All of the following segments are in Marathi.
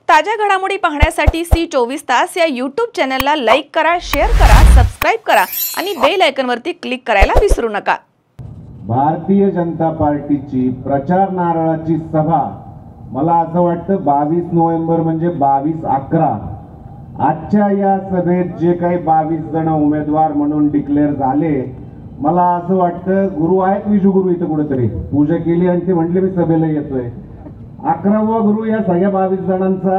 ताज्या घडामोडी पाहण्यासाठी सी24 तास या YouTube चॅनलला लाईक करा, शेअर करा, सबस्क्राइब करा आणि बेल आयकॉनवरती क्लिक करायला विसरू नका। भारतीय जनता पार्टीची प्रचार नारळाची सभा मला असं वाटतं 22 नोव्हेंबर म्हणजे 22/11 आजच्या या सभेत जे काही 22 जण उमेदवार म्हणून डिक्लेअर झाले, मला असं वाटतं गुरु आहेत विजू गुरु इथं कुठेतरी पूजा केली आणि ते म्हटले मी सभेला येतोय। 11वा गुरु या सगळ्या 22 जणांचा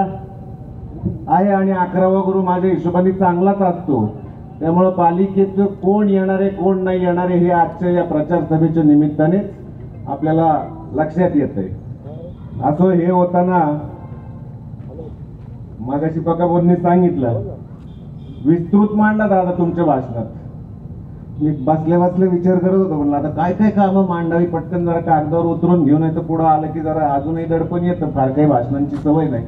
आहे आणि 11वा गुरु माझ्या हिशोबाने चांगलाच असतो। त्यामुळे पालिकेचं कोण येणार आहे कोण नाही येणार आहे हे आजच्या या प्रचार सभेच्या निमित्ताने आपल्याला लक्षात येतंय। असं हे होताना मागाशी पकाबोरने सांगितलं विस्तृत मांडला दादा तुमच्या भाषणात। मी बसल्या बसल्या विचार करत होतो, म्हणलं आता काय काय कामं मांडावी, पटकन जरा कागदावर उतरून घेऊन येतं पुढं आलं की जरा अजूनही दडपण येतं, फार काही भाषणांची सवय नाही।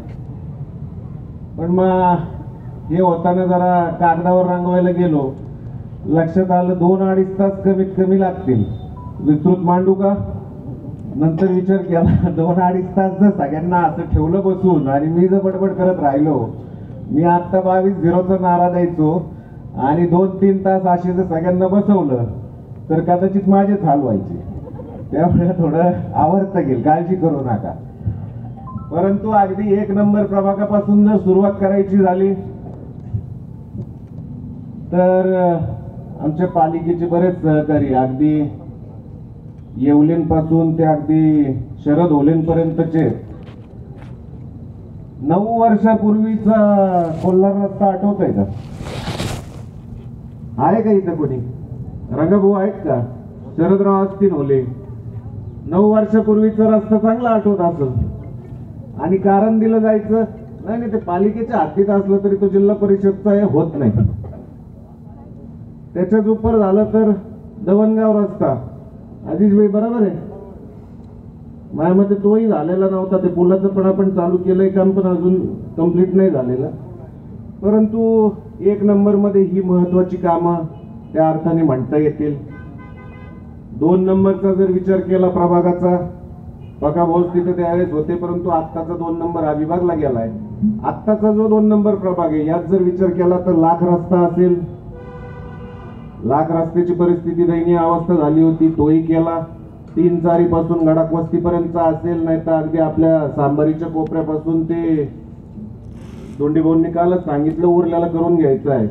पण मग हे होताना जरा कागदावर रंगवायला गेलो, लक्षात आलं 2-2.5 तास कमीत कमी लागतील। विस्तृत मांडू का? नंतर विचार केला 2-2.5 तास जर सगळ्यांना असं ठेवलं बसून आणि मी जर बडबड करत राहिलो, मी आता 22-0चा नारा द्यायचो आणि 2-3 तास असे जर सगळ्यांना बसवलं तर कदाचित माझेच हाल व्हायचे। त्यामुळे थोडं आवरतं गेल, काळजी करू नका। परंतु अगदी 1 नंबर प्रभागापासून जर सुरुवात करायची झाली तर आमच्या पालिकेचे बरेच सहकारी अगदी येवलेंपासून ते अगदी शरद ओलेंपर्यंतचे 9 वर्षापूर्वीचा कोल्हार रस्ता आठवतोय का? आहे का इथं कोणी? रंगभाऊ आहेत का? शरदराव असतील ओले। 9 वर्षापूर्वीचा रस्ता चांगला आठवत असेल आणि कारण दिलं जायचं नाही ते पालिकेच्या हद्दीत असलं तरी तो जिल्हा परिषदचा हे होत नाही। त्याच्याच उपर झालं तर दवणगाव रस्ता अजिजभाई बरोबर आहे, माझ्या मते तोही झालेला नव्हता। ते पुलाचं पण आपण चालू केलंय काम, पण अजून कंप्लीट नाही झालेलं। परंतु 1 नंबर मध्ये ही महत्वाची कामं त्या अर्थाने म्हणता येतील। 2 नंबरचा जर विचार केला प्रभागाचा, बघा भाऊस तिथे त्यावेळेस होते, परंतु आत्ताचा 2 नंबर हा विभागला गेलाय। आत्ताचा जो 2 नंबर प्रभाग आहे यात जर विचार केला तर लाख रस्ता असेल, लाख रस्त्याची परिस्थिती दयनीय अवस्था झाली होती, तोही केला। 3-4 पासून गडाक वस्तीपर्यंतचा असेल, नाही तर अगदी आपल्या सांबारीच्या कोपऱ्यापासून ते दोंडी भाऊंनी कालच सांगितलं उरल्याला करून घ्यायचं आहे।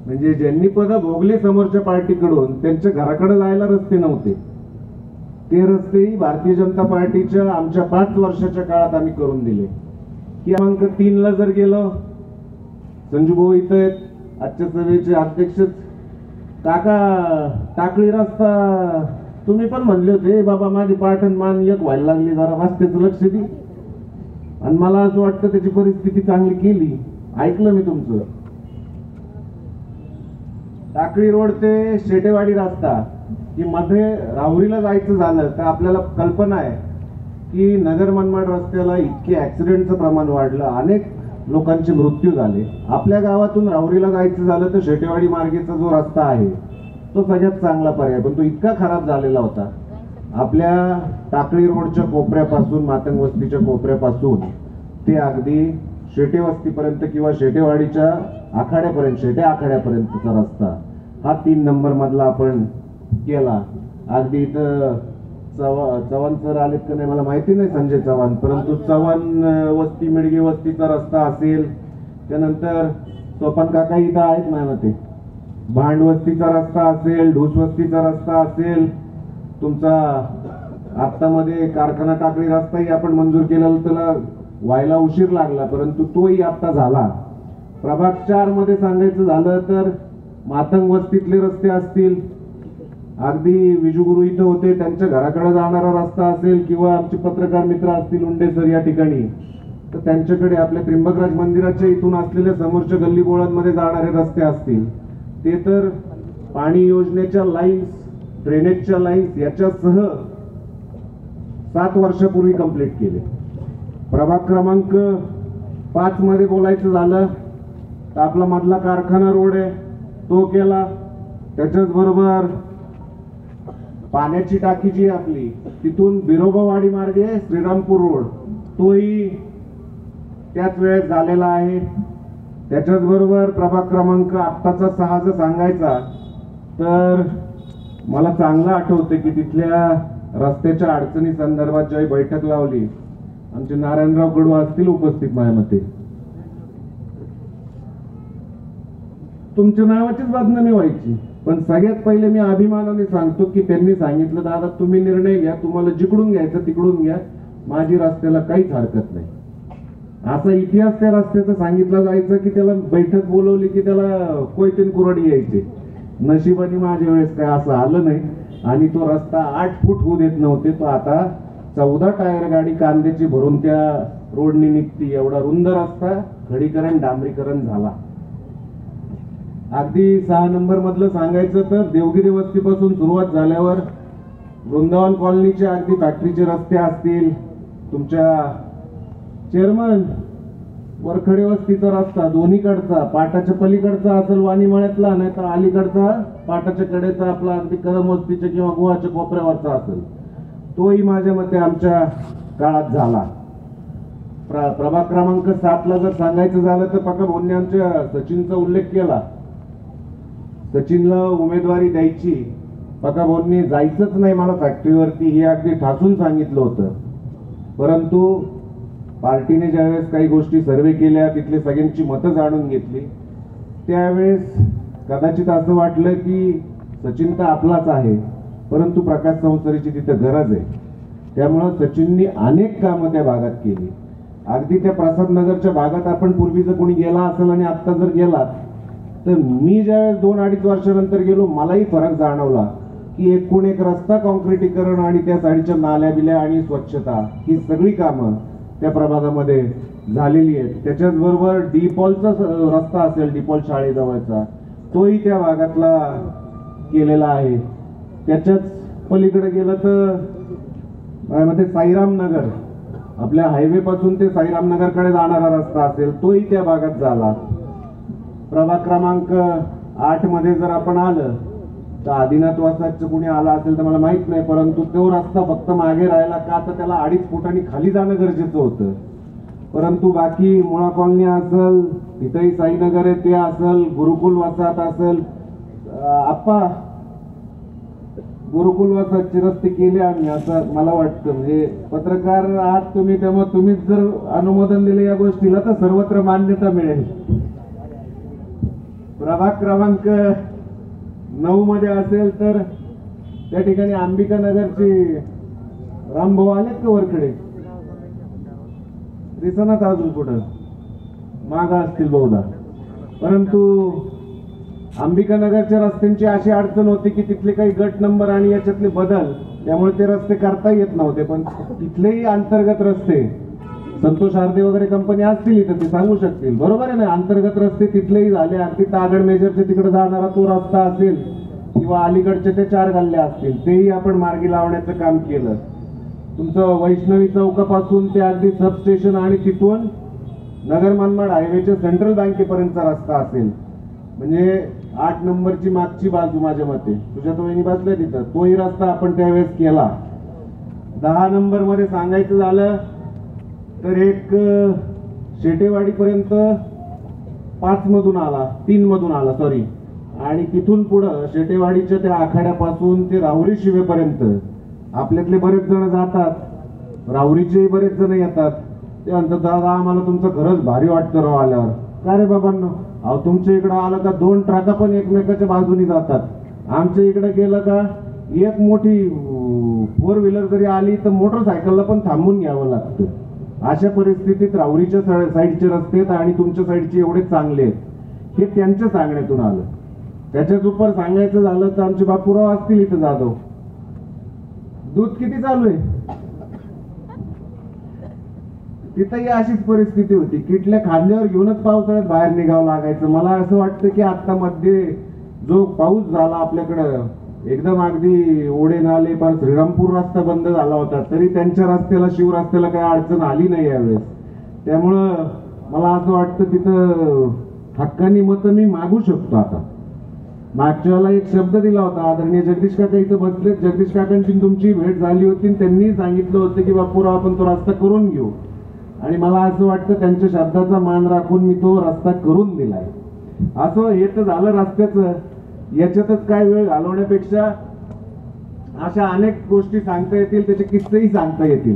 म्हणजे ज्यांनी पद भोगले समोरच्या पार्टीकडून त्यांच्या घराकडे जायला रस्ते नव्हते, ते रस्तेही भारतीय जनता पार्टीच्या आमच्या 5 वर्षाच्या काळात आम्ही करून दिले। क्रमांक 3 ला जर गेलो, संजू भाऊ इथं आहेत, आजच्या सभेचे अध्यक्ष काका, टाकळी रस्ता तुम्ही पण म्हणले होते बाबा माझी पाठण मान एक व्हायला लागली, जरा रस्त्याचं लक्ष दे। आणि मला असं वाटतं त्याची परिस्थिती चांगली केली, ऐकलं मी तुमचं। टाकळी रोड ते शेटेवाडी रस्ता की मध्ये राहुरीला जायचं झालं तर आपल्याला कल्पना आहे की नगर मनमाड रस्त्याला इतके ऍक्सिडेंटचं प्रमाण वाढलं, अनेक लोकांचे मृत्यू झाले। आपल्या गावातून राहुरीला जायचं झालं तर शेटेवाडी मार्गेचा जो रस्ता आहे तो सगळ्यात चांगला पर्याय, पण तो इतका खराब झालेला होता। आपल्या टाकळी रोडच्या कोपऱ्यापासून, मातंग वस्तीच्या कोपऱ्यापासून ते अगदी शेटे वस्तीपर्यंत किंवा शेटेवाडीच्या आखाड्यापर्यंत, शेटे आखाड्यापर्यंतचा रस्ता हा 3 नंबर मधला आपण केला। अगदी इथं चव्हाण सर आलेत का नाही मला माहिती नाही, संजय चव्हाण, परंतु चव्हाण वस्ती मिडगे वस्तीचा रस्ता असेल, त्यानंतर सोपान काका इथं आहेत माझ्या मते, भांड वस्तीचा रस्ता असेल, ढूस वस्तीचा रस्ता असेल, तुमचा आत्तामध्ये कारखाना टाकळी रस्ताही आपण मंजूर केलेला, त्याला व्हायला उशीर लागला परंतु तोही आता झाला। प्रभाग 4 मध्ये सांगायचं झालं तर मातंग वस्तीतले रस्ते असतील, अगदी विजूगुरु इथं होते त्यांच्या घराकडे जाणारा रस्ता असेल, किंवा आमचे पत्रकार मित्र असतील उंडे सर या ठिकाणी, तर त्यांच्याकडे आपल्या त्र्यंबकराज मंदिराच्या इथून असलेल्या समोरच्या गल्ली बोळांमध्ये जाणारे रस्ते असतील, ते तर पाणी योजनेच्या लाईन्स, ड्रेनेजच्या लाईन्स याच्यासह 7 वर्षापूर्वी कंप्लीट केले। प्रभाग क्रमांक 5 मध्ये बोलायचं झालं तर आपला मधला कारखाना रोड आहे तो केला, त्याच्याच बरोबर पाण्याची टाकी जी आपली तिथून बिरोबावाडी मार्गे श्रीरामपूर रोड तोही त्याच वेळेस झालेला आहे. त्याच्याच बरोबर प्रभाग क्रमांक आत्ताचा 6 जर सांगायचा तर मला चांगलं आठवतं की तिथल्या रस्त्याच्या अडचणी संदर्भात ज्यावेळी बैठक लावली, आमचे नारायणराव गडू असतील उपस्थित माझ्या मते, तुमच्या नावाचीच बदनामी व्हायची. पण सगळ्यात पहिले मी अभिमानाने सांगतो की त्यांनी सांगितलं, दादा तुम्ही निर्णय घ्या, तुम्हाला जिकडून घ्यायचं तिकडून घ्या, माझी रस्त्याला काहीच हरकत नाही. असा इतिहास त्या रस्त्याचा सांगितला जायचा की त्याला बैठक बोलवली की त्याला कोयतीन कुरडी यायचे. नशिबाने माझ्या वेळेस काय असं आलं नाही आणि तो रस्ता 8 फूट होऊ देत नव्हते. तो आता 14 टायर गाडी कांद्याची भरून त्या रोडनी निघती, एवढा रुंद रस्ता खडीकरण डांबरीकरण झाला. अगदी 6 नंबर मधलं सांगायचं तर देवगिरी वस्तीपासून सुरुवात झाल्यावर वृंदावन कॉलनीचे अगदी फॅक्टरीचे रस्ते असतील, तुमच्या चेअरमन वरखडे वस्तीचा रस्ता दोन्हीकडचा, पाटाच्या पलीकडचा असेल वाणीमळ्यातला, नाही तर अलीकडचा पाटाच्या कडेचा आपला अगदी कदम वस्तीच्या किंवा गोवाच्या कोपऱ्यावरचा असेल, तोही माझ्या मते आमच्या काळात झाला. प्रभाग क्रमांक 7 ला जर सांगायचं झालं तर पक्का भाऊंनी आमच्या सचिनचा उल्लेख केला. सचिनला उमेदवारी द्यायची, पक्का भाऊंनी जायचंच नाही मला फॅक्टरीवरती हे अगदी ठासून सांगितलं होतं. परंतु पार्टीने ज्यावेळेस काही गोष्टी सर्वे केल्या, तिथले सगळ्यांची मतं जाणून घेतली, त्यावेळेस कदाचित असं वाटलं की सचिन तर आपलाच आहे, परंतु प्रकाश संसारीची तिथे गरज आहे. त्यामुळं सचिननी अनेक कामं त्या भागात केली. अगदी त्या प्रसाद नगरच्या भागात आपण पूर्वी जर कोणी गेला असेल आणि आत्ता जर गेला तर मी ज्यावेळेस 2-2.5 वर्षानंतर गेलो, मलाही फरक जाणवला की एकूण एक रस्ता काँक्रिटीकरण आणि त्या साईडच्या नाल्या बिल्या आणि स्वच्छता ही सगळी कामं त्या प्रभागामध्ये झालेली आहेत. त्याच्याच बरोबर डीपॉलचा रस्ता असेल, डीपॉल शाळेजवळचा, तोही त्या भागातला केलेला आहे. त्याच्याच पलीकडे गेलं तर माझ्यामध्ये साईराम नगर, आपल्या हायवे पासून ते साईराम नगरकडे जाणारा रस्ता असेल, तोही त्या भागात झाला. प्रभाग क्रमांक 8 मध्ये जर आपण आलं तर आदिनाथ वसाहतचं कुणी आला असेल तर मला माहित नाही, परंतु तो रस्ता फक्त मागे राहिला का तर त्याला 2.5 फुटांनी खाली जाणं गरजेचं होतं. परंतु बाकी मुळा कॉलनी असेल, तिथेही साईनगर आहे ते असेल, गुरुकुल वसाहत असेल, आप्पा गुरुकुल वसाहतचे रस्ते केले आम्ही असं मला वाटतं. म्हणजे पत्रकार आहात तुम्ही, त्यामुळे तुम्हीच जर अनुमोदन दिले या गोष्टीला तर सर्वत्र मान्यता मिळेल. प्रभाग क्रमांक 9 मध्ये असेल तर त्या ठिकाणी अंबिका नगरचे रामभाऊ आलेत का वरकडे? दिसनात अजून कुठं मागा असतील बहुधा. परंतु अंबिका नगरच्या रस्त्यांची अशी अडचण होती की तिथले काही गट नंबर आणि याच्यातले बदल, त्यामुळे ते रस्ते करता येत नव्हते. पण तिथलेही अंतर्गत रस्ते, संतोष आर्दे वगैरे कंपनी असतील इथं ते सांगू शकतील, बरोबर आहे ना, अंतर्गत रस्ते तिथलेही झाले. अगदी तागड मेजरच्या तिकडे जाणारा तो रस्ता असेल किंवा अलीकडचे ते 4 गल्ल्या असतील, तेही आपण मार्गी लावण्याचं काम केलं. तुमचं वैष्णवी चौकापासून ते अगदी सबस्टेशन आणि तिथून नगर मनमाड हायवेच्या सेंट्रल बँकेपर्यंतचा रस्ता असेल, म्हणजे 8 नंबरची मागची बाजू माझ्या मते तुझ्या वहिनी बसल्या तिथं, तोही रस्ता आपण त्यावेळेस केला. 10 नंबर मध्ये सांगायचं झालं तर एक शेटेवाडीपर्यंत 5 मधून आला, 3 मधून आला सॉरी, आणि तिथून पुढं शेटेवाडीच्या त्या आखाड्यापासून ते राहुरी शिवेपर्यंत आपल्यातले बरेच जण जातात, राहुरीचेही बरेच जण येतात. ते म्हणतात दादा आम्हाला तुमचं खरंच भारी वाटतं राव आल्यावर. का रे बाबांनो, अहो तुमच्या इकडं आलं का 2 ट्रका पण एकमेकाच्या बाजूनी जातात. आमच्या इकडे गेलं का एक मोठी 4 व्हीलर जरी आली तर मोटरसायकलला पण थांबून घ्यावं लागतं. अशा परिस्थितीत राहुरीच्या साईडचे रस्ते आणि तुमच्या साईडचे एवढे चांगले आहेत, हे त्यांच्या सांगण्यातून आलं. त्याच्याच उपर सांगायचं झालं तर आमचे बापूराव असतील इथं जाधव, दूध किती चालू आहे तिथंही अशीच परिस्थिती होती. किटल्या खांद्यावर घेऊनच पावसाळ्यात बाहेर निघावं लागायचं. मला असं वाटतं की आता मध्ये जो पाऊस झाला आपल्याकडं एकदम अगदी ओढे नाले पण श्रीरामपूर रस्ता बंद झाला होता, तरी त्यांच्या रस्त्याला शिवरस्त्याला काही अडचण आली नाही यावेळेस. त्यामुळं मला असं वाटतं तिथं हक्कानी मतं मी मागू शकतो. आता मागच्या वेळेला एक शब्द दिला होता, आदरणीय जगदीश काका इथं बसले, जगदीश काकांची तुमची भेट झाली होती, त्यांनी सांगितलं होतं की बापूराव आपण तो रस्ता करून घेऊ. आणि मला असं वाटतं त्यांच्या शब्दाचा मान राखून मी तो रस्ता करून दिलाय. असं हे तर झालं रस्त्याचं. याच्यातच काय वेळ घालवण्यापेक्षा अशा अनेक गोष्टी सांगता येतील, त्याचे किस्सेही सांगता येतील.